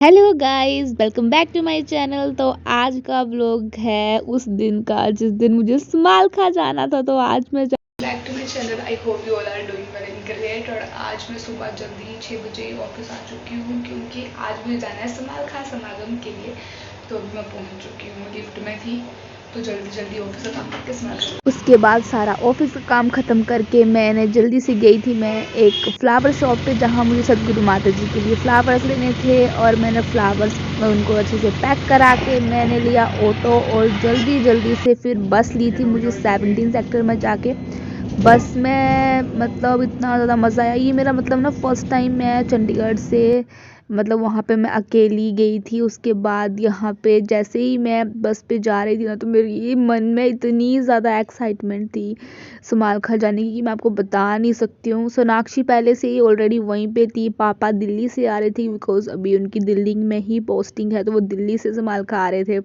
Hello guys, welcome back to my channel. तो आज का व्लॉग है उस दिन का जिस दिन मुझे समालखा जाना था। तो आज मैं back to my channel. I hope you all are doing well and great. और आज मैं सुबह जल्दी 6 बजे ऑफिस आ चुकी हूँ क्योंकि आज मुझे जाना है समालखा समागम के लिए। तो अभी मैं पहुँच चुकी हूँ, लिफ्ट में थी तो जल्दी जल्दी ऑफिस का काम करके समालखा। उसके बाद सारा ऑफिस का काम ख़त्म करके मैंने जल्दी से गई थी मैं एक फ्लावर शॉप पे, जहाँ मुझे सदगुरु माता जी के लिए फ्लावर्स लेने थे। और मैंने फ्लावर्स में उनको अच्छे से पैक करा के मैंने लिया ऑटो और जल्दी जल्दी से फिर बस ली थी मुझे 17 सेक्टर में जाके। बस में मतलब इतना ज़्यादा मज़ा आया। ये मेरा मतलब ना फर्स्ट टाइम मैं चंडीगढ़ से मतलब वहाँ पे मैं अकेली गई थी। उसके बाद यहाँ पे जैसे ही मैं बस पे जा रही थी ना, तो मेरी मन में इतनी ज़्यादा एक्साइटमेंट थी समालखा जाने की कि मैं आपको बता नहीं सकती हूँ। सोनाक्षी पहले से ही ऑलरेडी वहीं पे थी, पापा दिल्ली से आ रहे थे बिकॉज अभी उनकी दिल्ली में ही पोस्टिंग है, तो वो दिल्ली से समालखा आ रहे थे।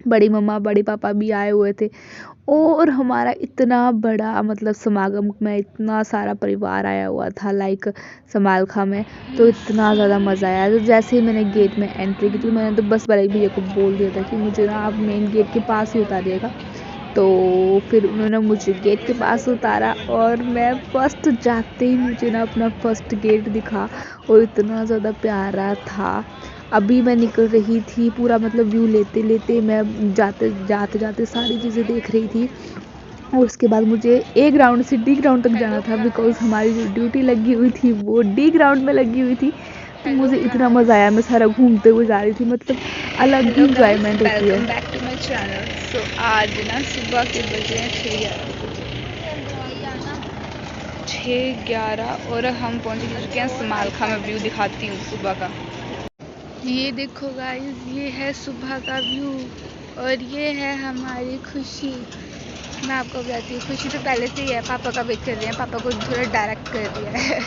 बड़ी मम्मा बड़े पापा भी आए हुए थे और हमारा इतना बड़ा मतलब समागम में इतना सारा परिवार आया हुआ था लाइक समालखा में। तो इतना ज़्यादा मज़ा आया। तो जैसे ही मैंने गेट में एंट्री की तो मैंने तो बस वाले भैया को बोल दिया था कि मुझे ना आप मेन गेट के पास ही उतारिएगा। तो फिर उन्होंने मुझे गेट के पास उतारा और मैं फर्स्ट जाते ही मुझे ना अपना फर्स्ट गेट दिखा और इतना ज़्यादा प्यारा था। अभी मैं निकल रही थी पूरा मतलब व्यू लेते लेते मैं जाते जाते जाते सारी चीज़ें देख रही थी। और उसके बाद मुझे ए ग्राउंड से डी ग्राउंड तक जाना था बिकॉज हमारी जो ड्यूटी लगी हुई थी वो डी ग्राउंड में लगी हुई थी। तो मुझे इतना मज़ा आया, मैं सारा घूमते हुए जा रही थी, मतलब अलग ही इंजॉयमेंट होती है। Back to my channel. So आज ना सुबह के बजे हैं 6:11 और हम पहुंच चुके हैं समालखा में। व्यू दिखाती हूँ सुबह का। ये देखो गाइस, ये है सुबह का व्यू और ये है हमारी खुशी। मैं आपको बताती हूँ, खुशी तो पहले से ही है, पापा का वेट कर रहे हैं, पापा को थोड़ा डायरेक्ट कर दिया है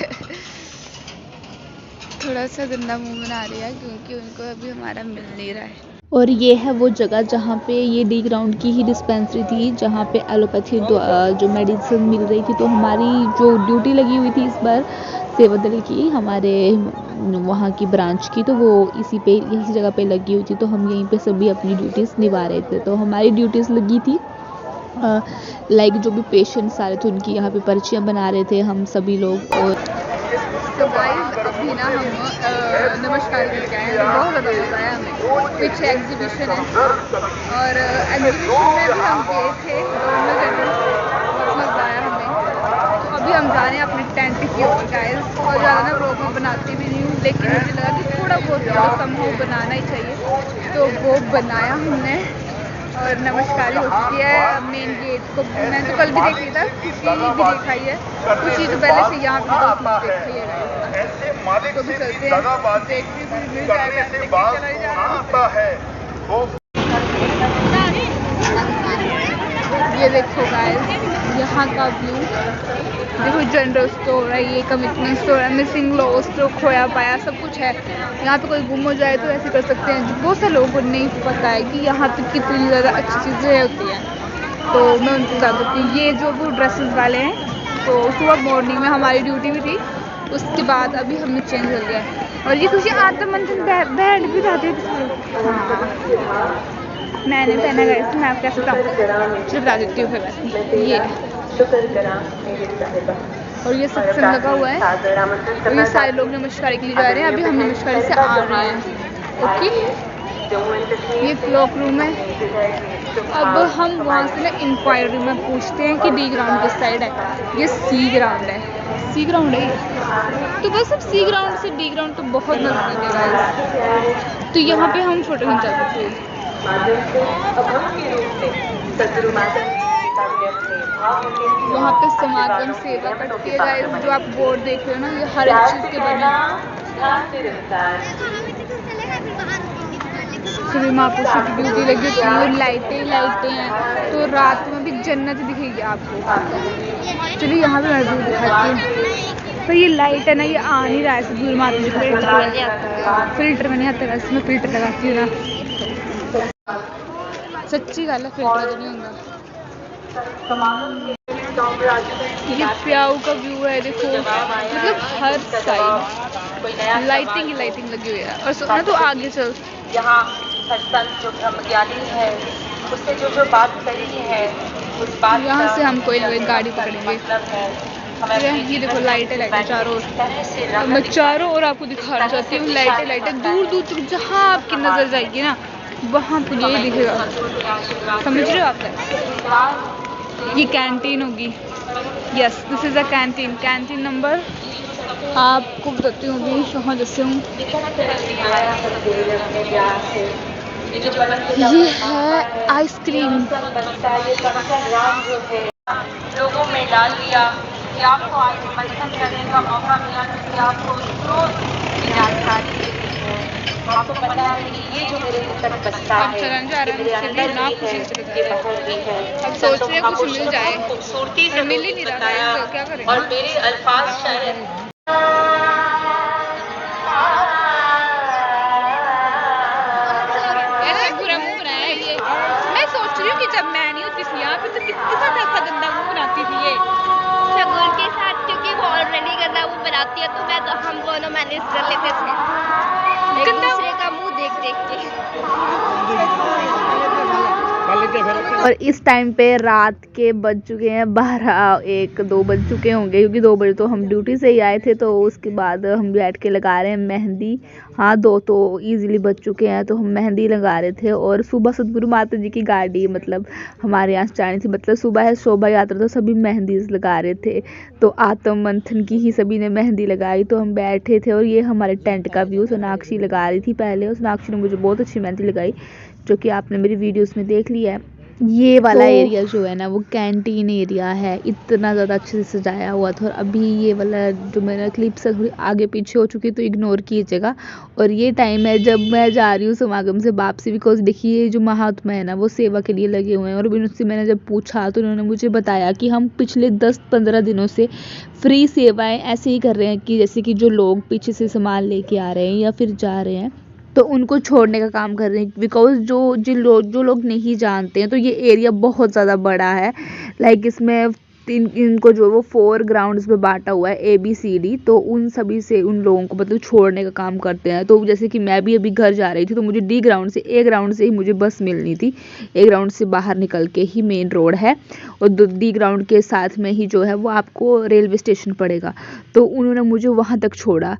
थोड़ा सा गंदा मुंह बना रही है क्योंकि उनको अभी हमारा मिल नहीं रहा है। और ये है वो जगह जहाँ पे ये डी ग्राउंड की ही डिस्पेंसरी थी, जहाँ पे एलोपैथी जो मेडिसिन मिल रही थी। तो हमारी जो ड्यूटी लगी हुई थी इस बार सेवा दल की, हमारे वहाँ की ब्रांच की, तो वो इसी जगह पे लगी हुई थी। तो हम यहीं पे सभी अपनी ड्यूटीज़ निभा रहे थे। तो हमारी ड्यूटीज़ लगी थी लाइक जो भी पेशेंट्स आ रहे थे उनकी यहाँ पे पर्चियाँ बना रहे थे हम सभी लोग। और तो गाइस अभी ना हम नमस्कार करके आए हैं, बहुत ज़्यादा मज़ा आया हमें। पीछे एग्जीबिशन है और एग्जीबिशन में भी हम गए थे दोनों जगह, बहुत मज़ा आया हमें। तो अभी हम जा रहे हैं अपने टेंट की ओर गाइस। और ज़्यादा ना व्लॉग में बनाती भी नहीं हूँ, लेकिन मुझे लगा कि थोड़ा बहुत तो समहाउ बनाना ही चाहिए, तो वो बनाया हमने। और नमस्कार हो चुकी है मेन गेट को। मैंने तो कल भी देख लिया था, खुशी भी देखा ही है, खुशी तो पहले से यहाँ पे देखा ही है। तो भी चलते हैं, देखते ये देखो गाइस यहाँ का व्यू देखो। जनरल स्टोर है, ये कमिटमेंट स्टोर है, मिसिंग लॉस्ट, खोया पाया सब कुछ है। यहाँ पे कोई गुम हो जाए तो ऐसे कर सकते हैं। बहुत सारे लोगों को नहीं पता है कि यहाँ पे कितनी ज़्यादा अच्छी चीज़ें होती हैं, तो मैं उनको बता देती हूँ। ये जो वो ड्रेसेस वाले हैं, तो सुबह मॉर्निंग में हमारी ड्यूटी भी थी, उसके बाद अभी हमने चेंज कर लिया। और ये खुशी आत्म मंथन बैंड भी जाते थे। हाँ मैंने पहना गया था, मैं आपको कैसे चलो बता देती हूँ फिर वैसे। ये और ये सत्संग लगा हुआ है और ये सारे लोग नमस्कार के लिए जा रहे हैं। अभी हम नमस्कार से आ रहे हैं। ओके, ये क्लॉक रूम है। अब हम वहाँ से ना इंक्वायरी में पूछते हैं कि डी ग्राउंड किस साइड है। ये सी ग्राउंड है, सी ग्राउंड है ये। तो बस अब सी ग्राउंड से डी ग्राउंड तो बहुत नज़दीक है गाइस। तो यहाँ पे हम फोटो खिंचा सकते हैं। वहाँ पे समागम सेवा करती है गाइस। जो आप बोर्ड देख रहे हो ना, ये हर एक चीज़ के बने सभी महापुरुषों की ड्यूटी लगी होती है। लाइटें लाइटें हैं, तो रात में भी जन्नत दिखेगी आपको। चलिए यहाँ पे मैं व्यू दिखाती हूँ। तो ये लाइट है ना, ये आ नहीं रहा है सदगुरु माता जी का फिल्टर में नहीं आता, वैसे मैं फिल्टर लगाती हूँ ना, सच्ची गल है, फिल्टर तो नहीं होगा। ये प्याऊ का व्यू है देखो, मतलब हर साइड कोई नया लाइटिंग ही लाइटिंग लगी हुई है। और सुना तो आगे चल, यहाँ हर संत जो ब्रह्मज्ञानी है उससे जो बात कही है उस बात यहाँ से हम कोई ना कोई का गाड़ी पकड़ेंगे। मतलब है हमें ये देखो लाइटें लाइटें चारों ओर। तरह से मैं चारों ओर आपको दिखाना चाहती हूँ, लाइटें लाइटें दूर दूर तक जहाँ आपकी नज़र जाएगी ना वहाँ आपको यही दिखेगा। समझ रहे हो आप? ये कैंटीन होगी। Yes, this is a canteen. Canteen number आपको बताती हूँ अभी कहाँ जैसे हूँ। ये है आइसक्रीम। लोगों में डाल दिया कि आपको आज मंथन करने का मौका मिला कि आपको जो जानकारी देनी है। आपको पता है कि ये जो मेरे ऊपर बसता अब है चलन जा रहा मेरे है, अंदर ना भी खुशी है, से ये बाहर भी है। अब सोच रहे हैं कुछ मिल जाए, खूबसूरती से मिल ही नहीं रहा बताया है, तो क्या करें? और मेरे अल्फाज शायद ऐसा बुरा मुंह बनाया है ये। मैं सोच रही हूँ कि जब मैं नहीं होती थी यहाँ पे तो किसके साथ ऐसा गंदा मुंह बनाती थी ये। शगुन के साथ, क्योंकि वो ऑलरेडी गंदा मुंह बनाती है तो मैं तो हम दोनों मैनेज कर लेते थे एक गंदा दूसरे का मुंह देख देख के। और इस टाइम पे रात के बज चुके हैं 12-1-2 बज चुके होंगे, क्योंकि 2 बजे तो हम ड्यूटी से ही आए थे। तो उसके बाद हम बैठ के लगा रहे हैं मेहंदी। हाँ, 2 तो इजीली बज चुके हैं, तो हम मेहंदी लगा रहे थे। और सुबह सतगुरु माता जी की गाड़ी मतलब हमारे यहाँ से जानी थी, मतलब सुबह है शोभा यात्रा, तो सभी मेहंदी लगा रहे थे। तो आत्म मंथन की ही सभी ने मेहंदी लगाई, तो हम बैठे थे। और ये हमारे टेंट का व्यू सोनाक्षी लगा रही थी पहले, और सोनाक्षी ने मुझे बहुत अच्छी मेहंदी लगाई, जो कि आपने मेरी वीडियोस में देख लिया है। ये वाला एरिया जो है ना वो कैंटीन एरिया है, इतना ज़्यादा अच्छे से सजाया हुआ था। और अभी ये वाला जो मेरा क्लिप्स है थोड़ी आगे पीछे हो चुकी, तो इग्नोर कीजिएगा। और ये टाइम है जब मैं जा रही हूँ समागम से वापसी, बिकॉज देखिए जो महात्मा है ना वो सेवा के लिए लगे हुए हैं। और उनसे मैंने जब पूछा तो उन्होंने मुझे बताया कि हम पिछले 10-15 दिनों से फ्री सेवाएं ऐसे ही कर रहे हैं, कि जैसे कि जो लोग पीछे से सामान लेके आ रहे हैं या फिर जा रहे हैं तो उनको छोड़ने का काम कर रहे हैं। बिकॉज जो लोग नहीं जानते हैं तो ये एरिया बहुत ज़्यादा बड़ा है। लाइक इसमें इनको जो वो 4 ग्राउंड्स में बांटा हुआ है ABCD, तो उन सभी से उन लोगों को मतलब छोड़ने का काम करते हैं। तो जैसे कि मैं भी अभी घर जा रही थी, तो मुझे D ग्राउंड से A ग्राउंड से ही मुझे बस मिलनी थी। A ग्राउंड से बाहर निकल के ही मेन रोड है, और D ग्राउंड के साथ में ही जो है वो आपको रेलवे स्टेशन पड़ेगा। तो उन्होंने मुझे वहाँ तक छोड़ा,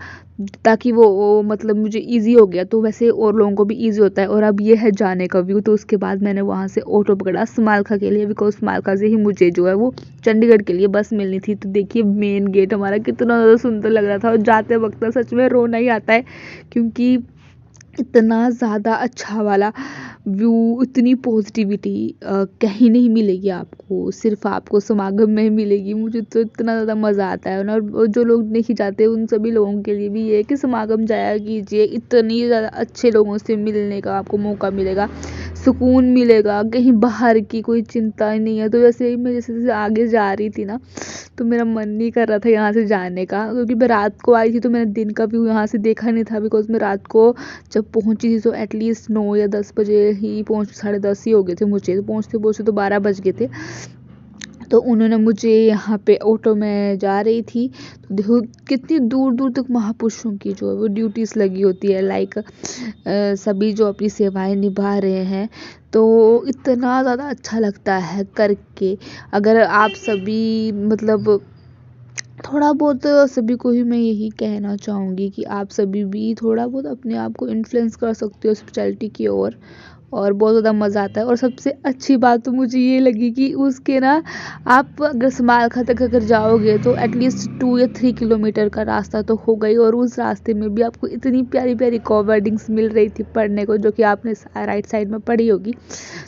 ताकि वो मतलब मुझे इजी हो गया। तो वैसे और लोगों को भी इजी होता है। और अब ये है जाने का व्यू। तो उसके बाद मैंने वहाँ से ऑटो पकड़ा समालखा के लिए, बिकॉज समालखा से ही मुझे जो है वो चंडीगढ़ के लिए बस मिलनी थी। तो देखिए मेन गेट हमारा कितना ज़्यादा सुंदर लग रहा था, और जाते वक्त सच में रोना ही आता है, क्योंकि इतना ज़्यादा अच्छा वाला व्यू, इतनी पॉजिटिविटी कहीं नहीं मिलेगी आपको, सिर्फ आपको समागम में ही मिलेगी। मुझे तो इतना ज़्यादा मज़ा आता है। और जो लोग नहीं जाते उन सभी लोगों के लिए भी ये है कि समागम जाया कीजिए, इतनी ज़्यादा अच्छे लोगों से मिलने का आपको मौका मिलेगा, सुकून मिलेगा, कहीं बाहर की कोई चिंता नहीं है। तो जैसे ही मैं जैसे आगे जा रही थी ना, तो मेरा मन नहीं कर रहा था यहाँ से जाने का, क्योंकि मैं रात को आई थी तो मैंने दिन का व्यू यहाँ से देखा नहीं था। बिकॉज मैं रात को जब पहुँची थी तो एटलीस्ट 9 या 10 बजे ही 10:30 ही हो गए थे मुझे, तो पहुँचते पहुँचते तो 12 बज गए थे। तो उन्होंने मुझे यहाँ पे ऑटो में जा रही थी, तो देखो कितनी दूर दूर तक महापुरुषों की जो है वो ड्यूटीज़ लगी होती है। लाइक सभी जो अपनी सेवाएं निभा रहे हैं, तो इतना ज़्यादा अच्छा लगता है करके। अगर आप सभी मतलब थोड़ा बहुत सभी को ही मैं यही कहना चाहूँगी कि आप सभी भी थोड़ा बहुत अपने आप को इन्फ्लुएंस कर सकते हो स्पिरिचुअलिटी की ओर, और बहुत ज़्यादा मज़ा आता है। और सबसे अच्छी बात तो मुझे ये लगी कि उसके ना आप अगर समालखा तक अगर जाओगे तो एटलीस्ट 2 या 3 किलोमीटर का रास्ता तो होगा ही, और उस रास्ते में भी आपको इतनी प्यारी प्यारी वर्डिंग्स मिल रही थी पढ़ने को, जो कि आपने राइट साइड में पढ़ी होगी।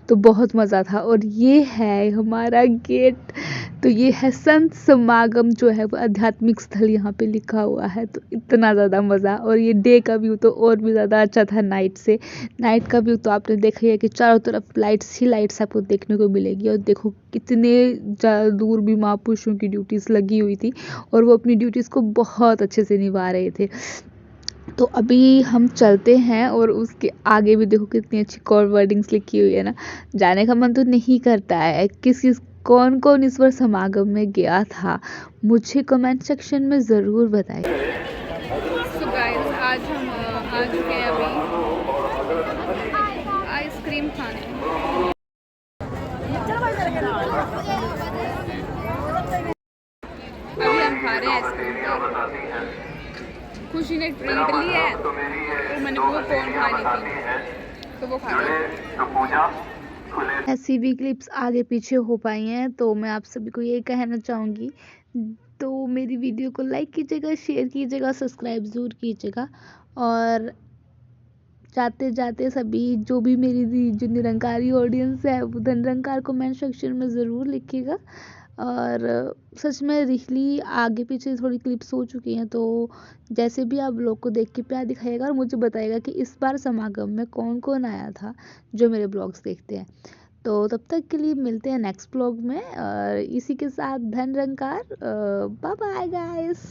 तो बहुत मज़ा था। और ये है हमारा गेट, तो ये है संत समागम जो है वो आध्यात्मिक स्थल यहाँ पे लिखा हुआ है। तो इतना ज़्यादा मज़ा। और ये डे का व्यू तो और भी ज़्यादा अच्छा था नाइट से। नाइट का व्यू तो आपने देखा ही है कि चारों तरफ लाइट्स ही लाइट्स आपको देखने को मिलेगी। और देखो कितने दूर भी महापुरुषों की ड्यूटीज़ लगी हुई थी, और वो अपनी ड्यूटीज़ को बहुत अच्छे से निभा रहे थे। तो अभी हम चलते हैं, और उसके आगे भी देखो कितनी अच्छी वर्डिंग्स लिखी हुई है ना। जाने का मन तो नहीं करता है। कौन कौन इस बार समागम में गया था, मुझे कमेंट सेक्शन में ज़रूर बताइए। आइसक्रीम खाने। अभी हम खा रहे हैं आइसक्रीम। खुशी ने ट्रीट ली है तो मैंने वो कौन खानी थी तो वो खा रही। ऐसी भी क्लिप्स आगे पीछे हो पाई हैं, तो मैं आप सभी को ये कहना चाहूँगी, तो मेरी वीडियो को लाइक कीजिएगा, शेयर कीजिएगा, सब्सक्राइब ज़रूर कीजिएगा। और जाते जाते सभी जो भी मेरी जो निरंकारी ऑडियंस है वो निरंकार कमेंट सेक्शन में ज़रूर लिखिएगा। और सच में रियली आगे पीछे थोड़ी क्लिप्स हो चुकी हैं, तो जैसे भी आप लोग को देख के प्यार दिखाइएगा और मुझे बताइएगा कि इस बार समागम में कौन कौन आया था जो मेरे ब्लॉग्स देखते हैं। तो तब तक के लिए मिलते हैं नेक्स्ट ब्लॉग में, और इसी के साथ धन निरंकार, बाय बाय गाइस।